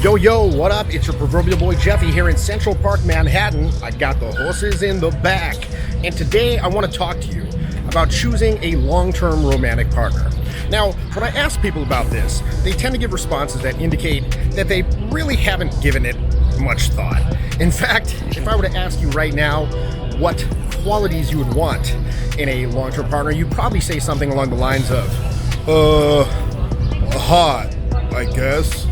Yo, yo, what up? It's your proverbial boy Jeffy here in Central Park, Manhattan. I got the horses in the back. And today I want to talk to you about choosing a long-term romantic partner. Now, when I ask people about this, they tend to give responses that indicate that they really haven't given it much thought. In fact, if I were to ask you right now what qualities you would want in a long-term partner, you'd probably say something along the lines of, hot, I guess.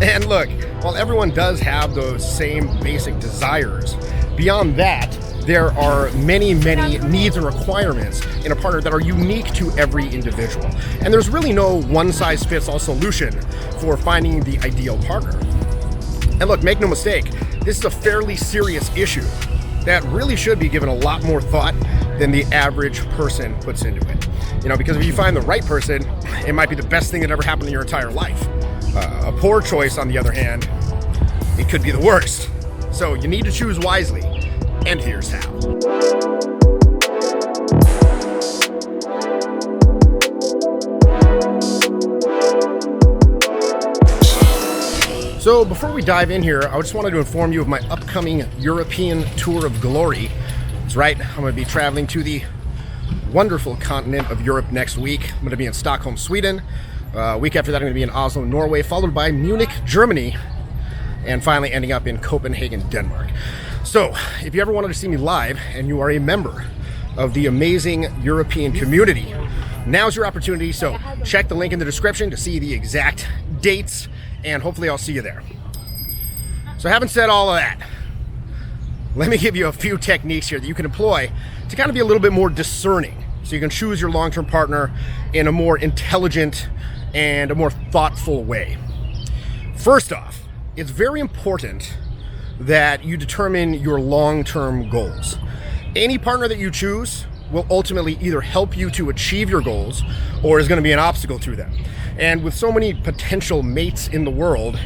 And look, while everyone does have those same basic desires, beyond that, there are many needs and requirements in a partner that are unique to every individual. And there's really no one-size-fits-all solution for finding the ideal partner. And look, make no mistake, this is a fairly serious issue that really should be given a lot more thought than the average person puts into it. You know, because if you find the right person, it might be the best thing that ever happened in your entire life. A poor choice, on the other hand, it could be the worst. So you need to choose wisely, and here's how. So before we dive in here, I just wanted to inform you of my upcoming European tour of glory. That's right, I'm going to be traveling to the wonderful continent of Europe next week. I'm going to be in Stockholm, Sweden. Week after that, I'm going to be in Oslo, Norway, followed by Munich, Germany, and finally ending up in Copenhagen, Denmark. So, if you ever wanted to see me live and you are a member of the amazing European community, now's your opportunity. So, check the link in the description to see the exact dates, and hopefully I'll see you there. So, having said all of that, let me give you a few techniques here that you can employ to kind of be a little bit more discerning, so you can choose your long-term partner in a more intelligent and a more thoughtful way. First off, it's very important that you determine your long-term goals. Any partner that you choose will ultimately either help you to achieve your goals or is going to be an obstacle to them. And with so many potential mates in the world,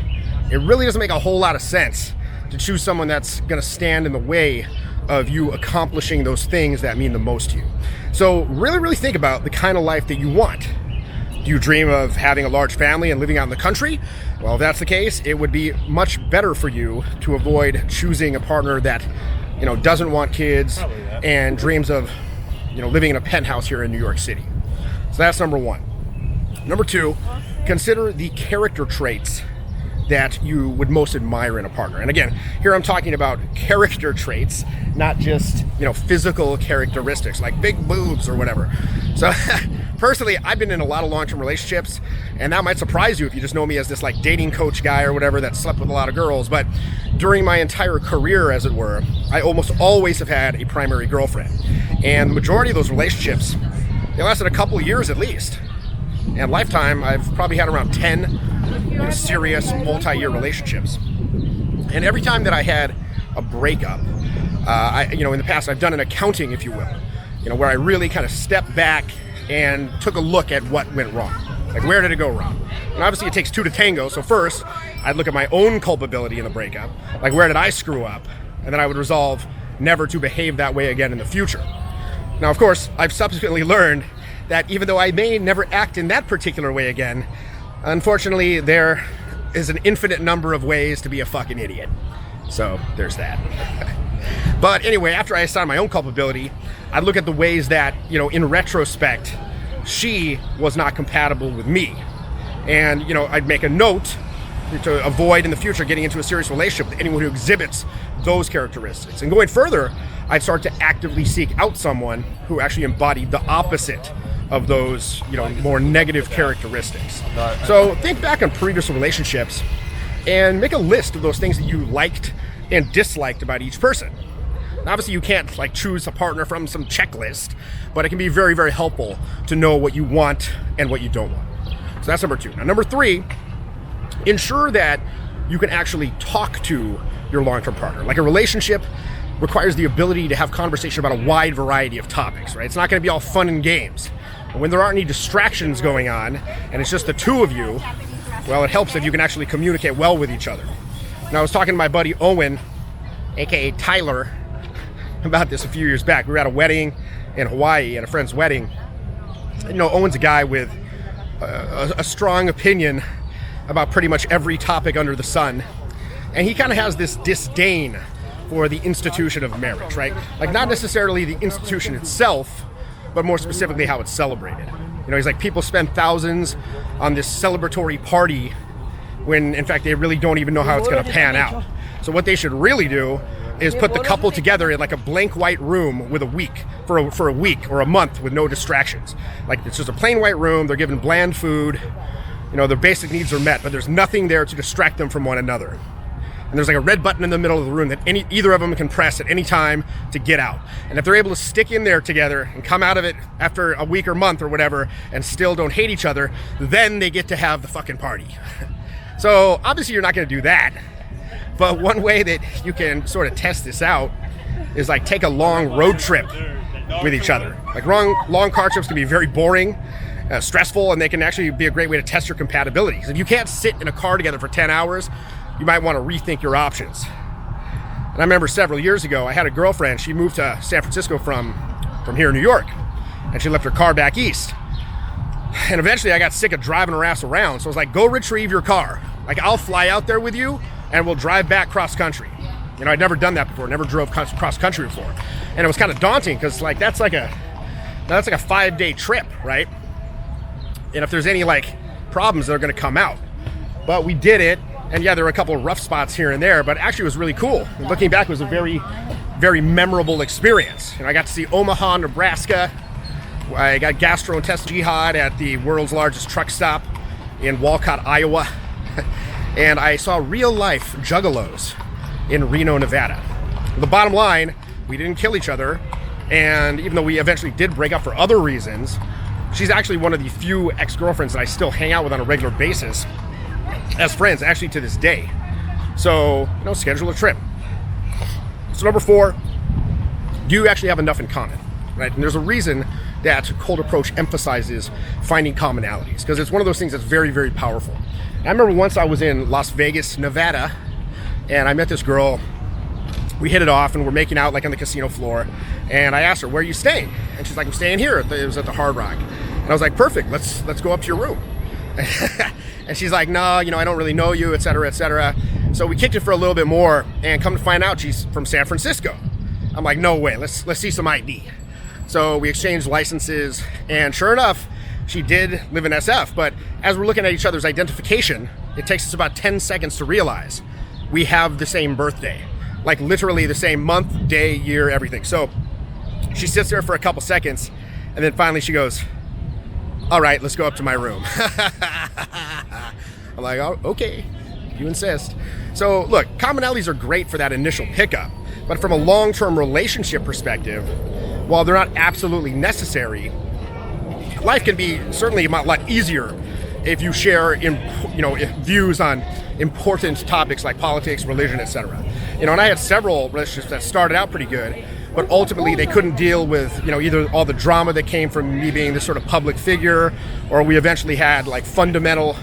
it really doesn't make a whole lot of sense to choose someone that's going to stand in the way of you accomplishing those things that mean the most to you. So really think about the kind of life that you want. Do you dream of having a large family and living out in the country? Well, if that's the case, it would be much better for you to avoid choosing a partner that, doesn't want kids and dreams of, living in a penthouse here in New York City. So that's number one. Number two, consider the character traits that you would most admire in a partner. And again, here I'm talking about character traits, not just, physical characteristics like big boobs or whatever. So personally, I've been in a lot of long-term relationships, and that might surprise you if you just know me as this like dating coach guy or whatever that slept with a lot of girls. But during my entire career, as it were, I almost always have had a primary girlfriend. And the majority of those relationships, they lasted a couple of years at least. And lifetime, I've probably had around 10 serious multi-year relationships. And every time that I had a breakup, in the past, I've done an accounting, if you will, where I really kind of stepped back and took a look at what went wrong. Like, where did it go wrong? And obviously it takes two to tango. So first, I'd look at my own culpability in the breakup. Like, where did I screw up? And then I would resolve never to behave that way again in the future. Now, of course, I've subsequently learned that even though I may never act in that particular way again, unfortunately, there is an infinite number of ways to be a fucking idiot. So there's that. But anyway, after I assigned my own culpability, I'd look at the ways that, in retrospect, she was not compatible with me. And, I'd make a note to avoid in the future getting into a serious relationship with anyone who exhibits those characteristics. And going further, I'd start to actively seek out someone who actually embodied the opposite of those, more negative characteristics. So think back on previous relationships and make a list of those things that you liked and disliked about each person. Now, obviously, you can't choose a partner from some checklist, but it can be very, very helpful to know what you want and what you don't want. So that's number two. Now, number three, ensure that you can actually talk to your long-term partner. Like, a relationship requires the ability to have conversation about a wide variety of topics, right? It's not going to be all fun and games. And when there aren't any distractions going on and it's just the two of you, well, it helps if you can actually communicate well with each other. Now, I was talking to my buddy Owen, aka Tyler, about this a few years back. We were at a wedding in Hawaii, at a friend's wedding. Owen's a guy with a strong opinion about pretty much every topic under the sun. And he kind of has this disdain for the institution of marriage, right? Like, not necessarily the institution itself, but more specifically how it's celebrated. You know, he's like, people spend thousands on this celebratory party when, in fact, they really don't even know how it's going to pan out. So what they should really do is put the couple together in like a blank white room with a week, for a week or a month with no distractions. Like, it's just a plain white room. They're given bland food. You know, their basic needs are met, but there's nothing there to distract them from one another. And there's like a red button in the middle of the room that either of them can press at any time to get out. And if they're able to stick in there together and come out of it after a week or month or whatever and still don't hate each other, then they get to have the fucking party. So obviously you're not going to do that. But one way that you can sort of test this out is like take a long road trip with each other. Like long car trips can be very boring, stressful, and they can actually be a great way to test your compatibility. Because if you can't sit in a car together for 10 hours, you might want to rethink your options. And I remember several years ago, I had a girlfriend. She moved to San Francisco from here in New York, and she left her car back east. And eventually I got sick of driving her ass around. So I was like, go retrieve your car. Like, I'll fly out there with you and we'll drive back cross country. You know, I'd never done that before, never drove cross country before. And it was kind of daunting because like that's like a 5-day trip, right? And if there's any like problems, they're going to come out. But we did it. And yeah, there were a couple of rough spots here and there, but actually it was really cool. And looking back, it was a very, very memorable experience. And I got to see Omaha, Nebraska. I got gastrointestinal jihad at the world's largest truck stop in Walcott, Iowa. And I saw real life juggalos in Reno, Nevada. The bottom line, we didn't kill each other. And even though we eventually did break up for other reasons, she's actually one of the few ex-girlfriends that I still hang out with on a regular basis as friends, actually to this day. So, you know, schedule a trip. So number 4, do you actually have enough in common, right? And there's a reason that Cold Approach emphasizes finding commonalities, because it's one of those things that's very, very powerful. And I remember once I was in Las Vegas, Nevada, and I met this girl. We hit it off and we're making out like on the casino floor. And I asked her, where are you staying? And she's like, I'm staying here. It was at the Hard Rock. And I was like, perfect, let's go up to your room. And she's like, no, you know, I don't really know you, et cetera, et cetera. So we kicked it for a little bit more, and come to find out she's from San Francisco. I'm like, no way, let's see some ID. So we exchanged licenses, and sure enough, she did live in SF. But as we're looking at each other's identification, it takes us about 10 seconds to realize we have the same birthday. Like literally the same month, day, year, everything. So she sits there for a couple seconds, and then finally she goes, all right, let's go up to my room. I'm like, oh, okay, you insist. So look, commonalities are great for that initial pickup, but from a long-term relationship perspective, while they're not absolutely necessary, life can be certainly a lot easier if you share, views on important topics like politics, religion, etc. You know, and I had several relationships that started out pretty good, but ultimately they couldn't deal with, you know, either all the drama that came from me being this sort of public figure, or we eventually had like fundamental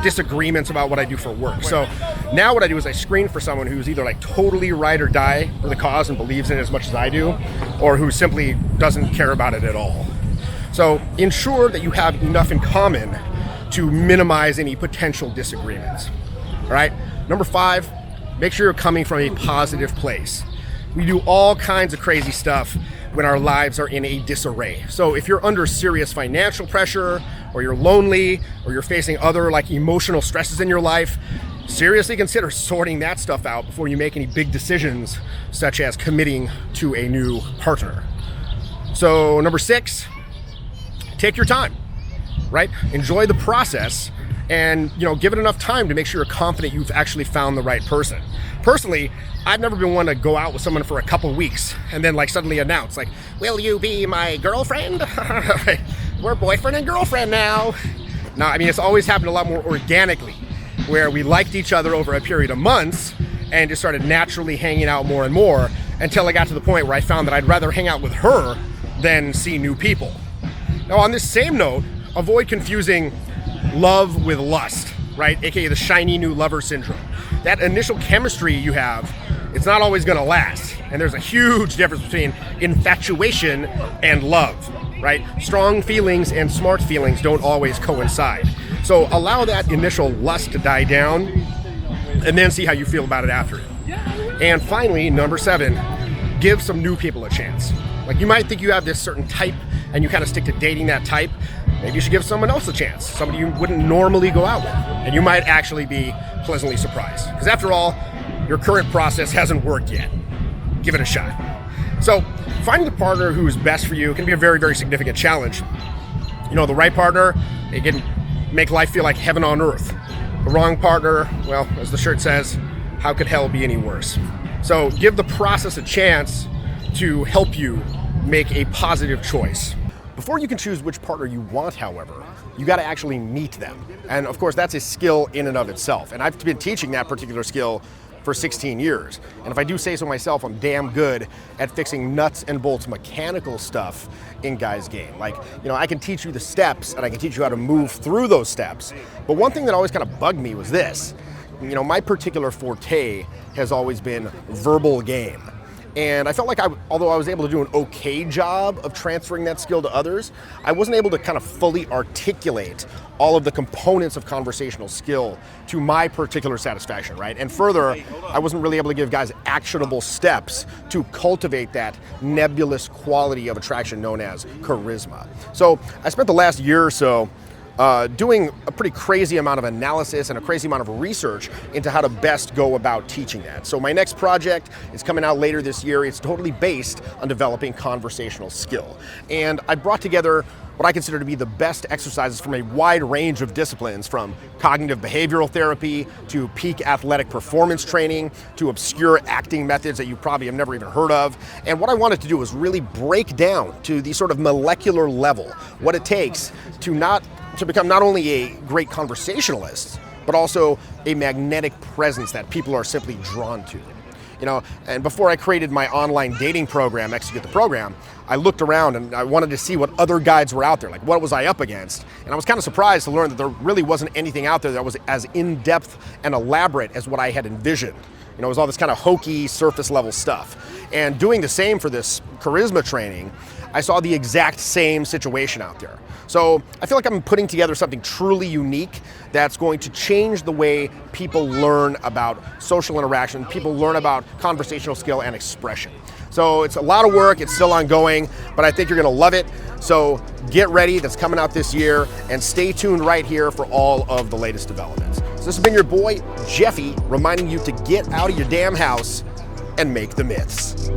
disagreements about what I do for work. So now what I do is I screen for someone who's either like totally ride or die for the cause and believes in it as much as I do, or who simply doesn't care about it at all. So ensure that you have enough in common to minimize any potential disagreements. All right. Number 5, make sure you're coming from a positive place. We do all kinds of crazy stuff when our lives are in a disarray. So if you're under serious financial pressure, or you're lonely, or you're facing other like emotional stresses in your life, seriously consider sorting that stuff out before you make any big decisions, such as committing to a new partner. So number 6, take your time, right? Enjoy the process, and give it enough time to make sure you're confident you've actually found the right person. Personally, I've never been one to go out with someone for a couple weeks and then like suddenly announce like, will you be my girlfriend? We're boyfriend and girlfriend now. No, I mean, it's always happened a lot more organically, where we liked each other over a period of months and just started naturally hanging out more and more, until I got to the point where I found that I'd rather hang out with her than see new people. Now, on this same note, avoid confusing love with lust, right? AKA the shiny new lover syndrome. That initial chemistry you have, it's not always going to last. And there's a huge difference between infatuation and love, right? Strong feelings and smart feelings don't always coincide. So allow that initial lust to die down and then see how you feel about it after it. And finally, number 7, give some new people a chance. Like, you might think you have this certain type and you kind of stick to dating that type. Maybe you should give someone else a chance, somebody you wouldn't normally go out with. And you might actually be pleasantly surprised. Because after all, your current process hasn't worked yet. Give it a shot. So finding the partner who is best for you can be a very, very significant challenge. You know, the right partner, they can make life feel like heaven on earth. The wrong partner, well, as the shirt says, how could hell be any worse? So give the process a chance to help you make a positive choice. Before you can choose which partner you want, however, you got to actually meet them. And of course, that's a skill in and of itself. And I've been teaching that particular skill for 16 years. And if I do say so myself, I'm damn good at fixing nuts and bolts mechanical stuff in guys' game. Like, you know, I can teach you the steps and I can teach you how to move through those steps. But one thing that always kind of bugged me was this. You know, my particular forte has always been verbal game. And I felt like although I was able to do an okay job of transferring that skill to others, I wasn't able to kind of fully articulate all of the components of conversational skill to my particular satisfaction, right? And further, I wasn't really able to give guys actionable steps to cultivate that nebulous quality of attraction known as charisma. So I spent the last year or so doing a pretty crazy amount of analysis and a crazy amount of research into how to best go about teaching that. So my next project is coming out later this year. It's totally based on developing conversational skill. And I brought together what I consider to be the best exercises from a wide range of disciplines, from cognitive behavioral therapy to peak athletic performance training to obscure acting methods that you probably have never even heard of. And what I wanted to do was really break down to the sort of molecular level what it takes to become not only a great conversationalist, but also a magnetic presence that people are simply drawn to. You know, and before I created my online dating program, Execute the Program, I looked around and I wanted to see what other guides were out there, like what was I up against? And I was kind of surprised to learn that there really wasn't anything out there that was as in-depth and elaborate as what I had envisioned. You know, it was all this kind of hokey, surface level stuff. And doing the same for this charisma training, I saw the exact same situation out there. So I feel like I'm putting together something truly unique that's going to change the way people learn about social interaction, people learn about conversational skill and expression. So it's a lot of work, it's still ongoing, but I think you're gonna love it. So get ready, that's coming out this year, and stay tuned right here for all of the latest developments. So this has been your boy, Jeffy, reminding you to get out of your damn house and make the myths.